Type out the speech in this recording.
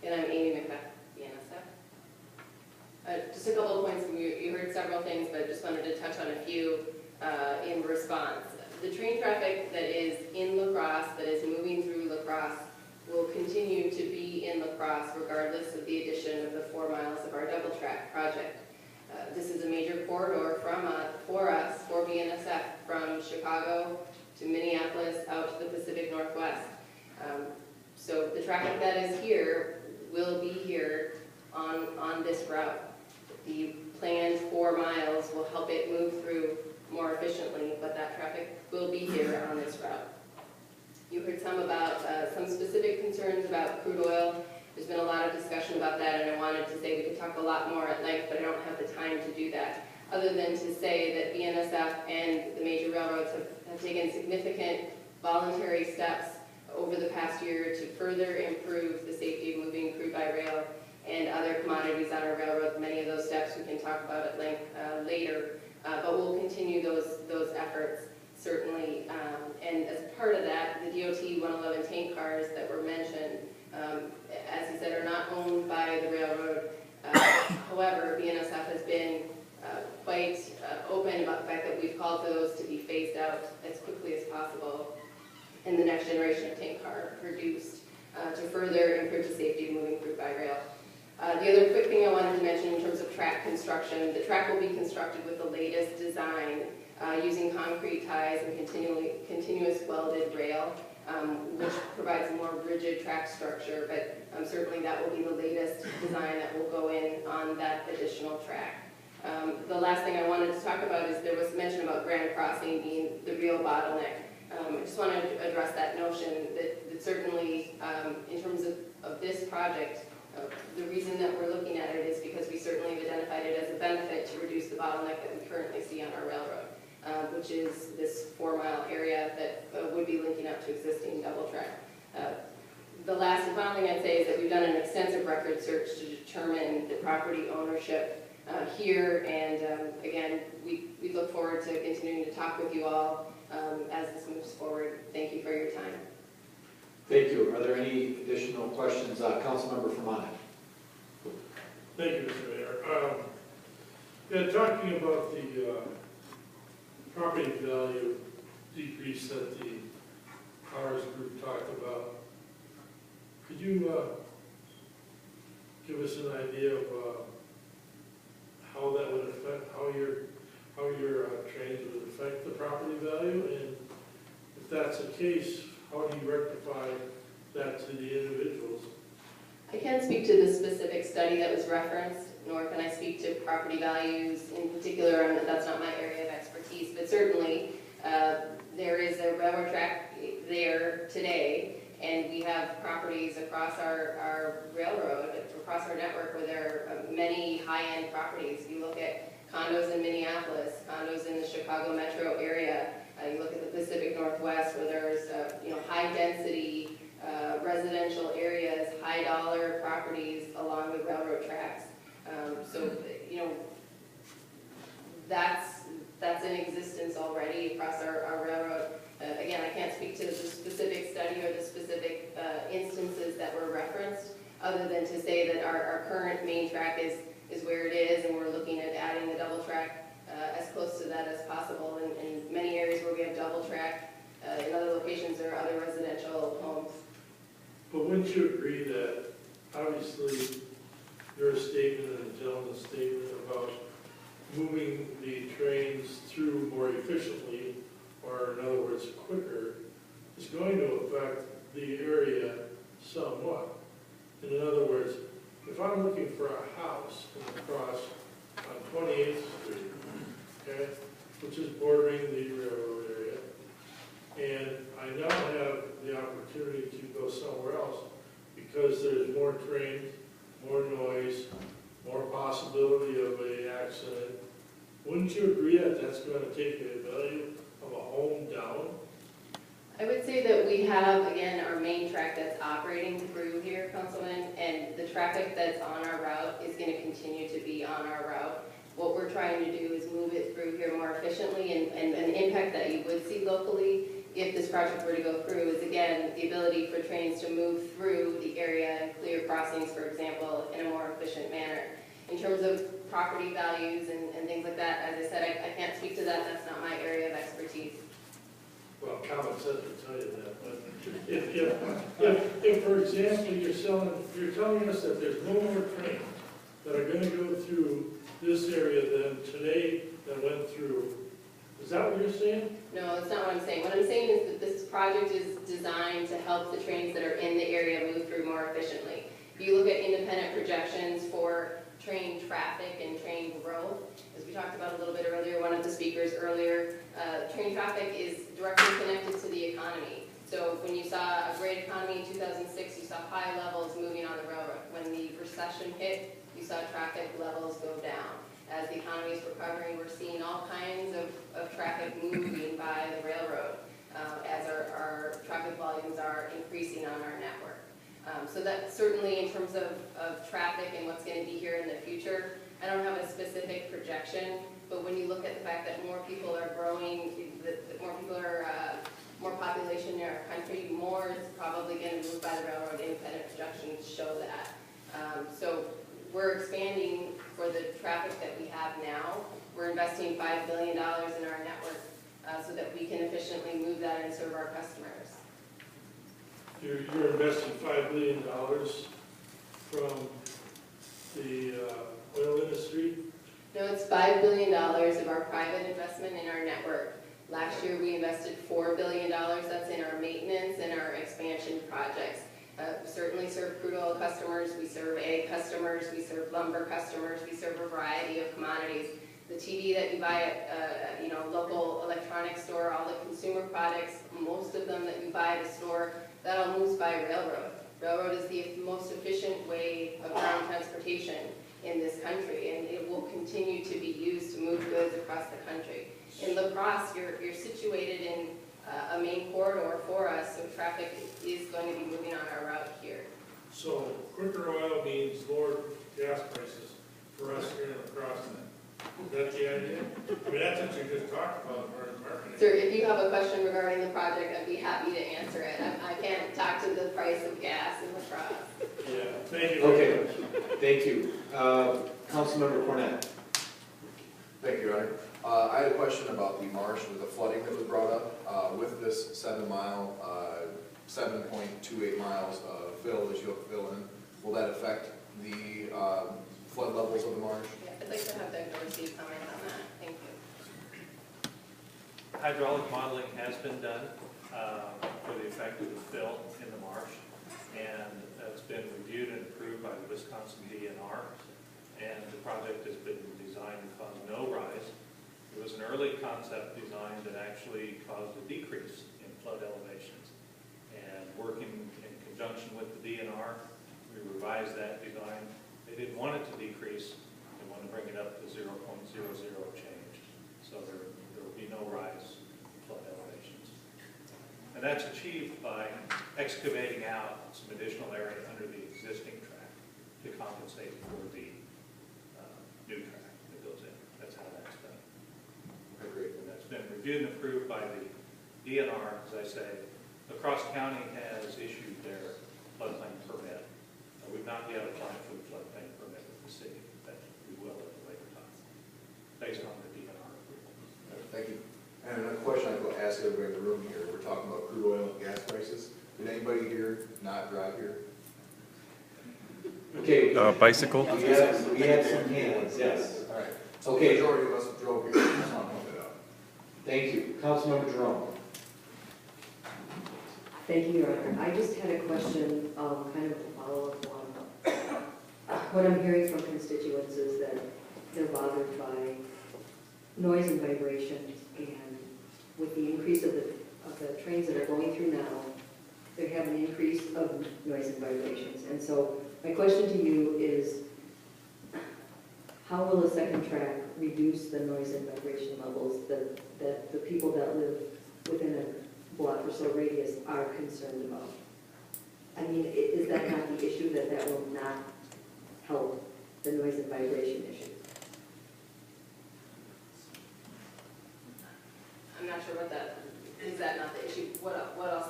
And I'm Amy McBeth, BNSF. Just a couple of points. You heard several things, but just wanted to touch on a few in response. The train traffic that is in La Crosse, that is moving through La Crosse, will continue to be in La Crosse regardless of the addition of the 4 miles of our double track project. This is a major corridor for us, for BNSF, from Chicago to Minneapolis out to the Pacific Northwest. So the traffic that is here will be here on this route. The planned 4 miles will help it move through more efficiently, but that traffic will be here on this route. You heard some specific concerns about crude oil. There's been a lot of discussion about that, and I wanted to say we could talk a lot more at length, but I don't have the time to do that, other than to say that BNSF and the major railroads have taken significant voluntary steps over the past year to further improve the safety of moving crude by rail and other commodities on our railroad. Many of those steps we can talk about at length later, but we'll continue those efforts, certainly. And as part of that, the DOT 111 tank cars that were mentioned, as he said, are not owned by the railroad. However, BNSF has been quite open about the fact that we've called for those to be phased out as quickly as possible and the next generation of tank car produced to further improve the safety of moving crude by rail. The other quick thing I wanted to mention in terms of track construction, the track will be constructed with the latest design using concrete ties and continuous welded rail, which provides a more rigid track structure, but certainly that will be the latest design that will go in on that additional track. The last thing I wanted to talk about is there was mention about Grand Crossing being the real bottleneck. I just wanted to address that notion that certainly in terms of this project, the reason that we're looking at it is because we certainly have identified it as a benefit to reduce the bottleneck that we currently see on our railroad, which is this 4-mile area that would be linking up to existing double track. The last and final thing I'd say is that we've done an extensive record search to determine the property ownership here, and again, we look forward to continuing to talk with you all as this moves forward. Thank you for your time. Thank you. Are there any additional questions? Councilmember Fermanagh. Thank you, Mr. Mayor. Talking about the property value decrease that the C.A.R.S group talked about, could you give us an idea of how that would affect, how your trains would affect the property value, and if that's the case, how do you rectify that to the individuals? I can't speak to the specific study that was referenced, nor can I speak to property values in particular, and that's not my area of expertise, but certainly there is a railroad track there today, and we have properties across our railroad, across our network, where there are many high-end properties. You look at condos in Minneapolis, condos in the Chicago metro area, you look at the Pacific Northwest, where there's high-density residential areas, high-dollar properties along the railroad tracks. So, that's in existence already across our railroad. Again, I can't speak to the specific study or the specific instances that were referenced, other than to say that our current main track is where it is, and we're looking at adding the double track as close to that as possible. In many areas where we have double track, in other locations there are other residential homes. But wouldn't you agree that obviously your statement and the gentleman's statement about moving the trains through more efficiently, or in other words quicker, is going to affect the area somewhat? And in other words, if I'm looking for a house in La Crosse on 28th Street, okay, which is bordering the railroad area, and I now have the opportunity to go somewhere else because there's more trains, more noise, more possibility of an accident, wouldn't you agree that that's going to take the value of a home down? I would say that we have, again, our main track that's operating through here, Councilman, and the traffic that's on our route is going to continue to be on our route. What we're trying to do is move it through here more efficiently, and an impact that you would see locally if this project were to go through, is again, the ability for trains to move through the area and clear crossings, for example, in a more efficient manner. In terms of property values and things like that, as I said, I can't speak to that, that's not my area of expertise. Well, common sense would tell you that, but if, for example, you're telling us that there's no more trains that are gonna go through this area than today that went through, is that what you're saying? No, that's not what I'm saying. What I'm saying is that this project is designed to help the trains that are in the area move through more efficiently. If you look at independent projections for train traffic and train growth, as we talked about a little bit earlier, one of the speakers earlier, train traffic is directly connected to the economy. So when you saw a great economy in 2006, you saw high levels moving on the railroad. When the recession hit, you saw traffic levels go down. As the economy is recovering, we're seeing all kinds of traffic moving by the railroad as our traffic volumes are increasing on our network. So that certainly in terms of traffic and what's going to be here in the future, I don't have a specific projection, but when you look at the fact that more people are growing, that more people are, more population in our country, more is probably going to move by the railroad. Independent projections show that. So we're expanding for the traffic that we have now. We're investing $5 billion in our network so that we can efficiently move that and serve our customers. You're investing $5 billion from the oil industry? No, it's $5 billion of our private investment in our network. Last year we invested $4 billion. That's in our maintenance and our expansion projects. We certainly serve crude oil customers, we serve egg customers, we serve lumber customers, we serve a variety of commodities. The TV that you buy at local electronics store, all the consumer products, most of them that you buy at a store, that all moves by railroad. Railroad is the most efficient way of ground transportation in this country, and it will continue to be used to move goods across the country. In La Crosse, you're situated in a main corridor for us, so traffic is going to be moving on our route here. So quicker oil means lower gas prices for us here in La Crosse. Is that the idea? I mean, that's what you just talked about, marketing. Sir, if you have a question regarding the project, I'd be happy to answer it. I can't talk to the price of gas in La Crosse. Yeah, thank you. Okay, thank you. Councilmember Cornett. Thank you, Your Honor. I had a question about the marsh with the flooding that was brought up. With this 7 mile, 7.28 miles fill that you'll fill in, will that affect the flood levels of the marsh? Yeah, I'd like to have Doug Dorsey comment on that. Thank you. Hydraulic modeling has been done for the effect of the fill in the marsh, and it's been reviewed and approved by the Wisconsin DNR, and the project has been designed to cause no rise. It was an early concept design that actually caused a decrease in flood elevations, and working in conjunction with the DNR, we revised that design. They didn't want it to decrease, they wanted to bring it up to 0.00 change, so there will be no rise in flood elevations. And that's achieved by excavating out some additional area under the existing track to compensate for the new track that goes in. That's how that's done. Okay, great. And that's been reviewed and approved by the DNR. As I say, La Crosse County has issued their floodplain permit. We've not yet applied for the floodplain permit with the city, but we will at a later time, based on the DNR approval. Thank you. And a question I go ask everybody in the room here. We're talking about crude oil and gas prices. Did anybody here not drive here? Okay. Bicycle? We have some hands, yes. All right. So Okay. the majority of us drove here. I just want to point that out. Thank you. Councilmember Jerome. Thank you, Your Honor. I just had a question, kind of a follow-up on what I'm hearing from constituents is that they're bothered by noise and vibrations, and with the increase of the trains that are going through now, they have an increase of noise and vibrations. And so my question to you is, how will a second track reduce the noise and vibration levels that the people that live within a block or so radius are concerned about? I mean, is that not the issue, that will not help the noise and vibration issue? I'm not sure what that, is that not the issue? what I'll say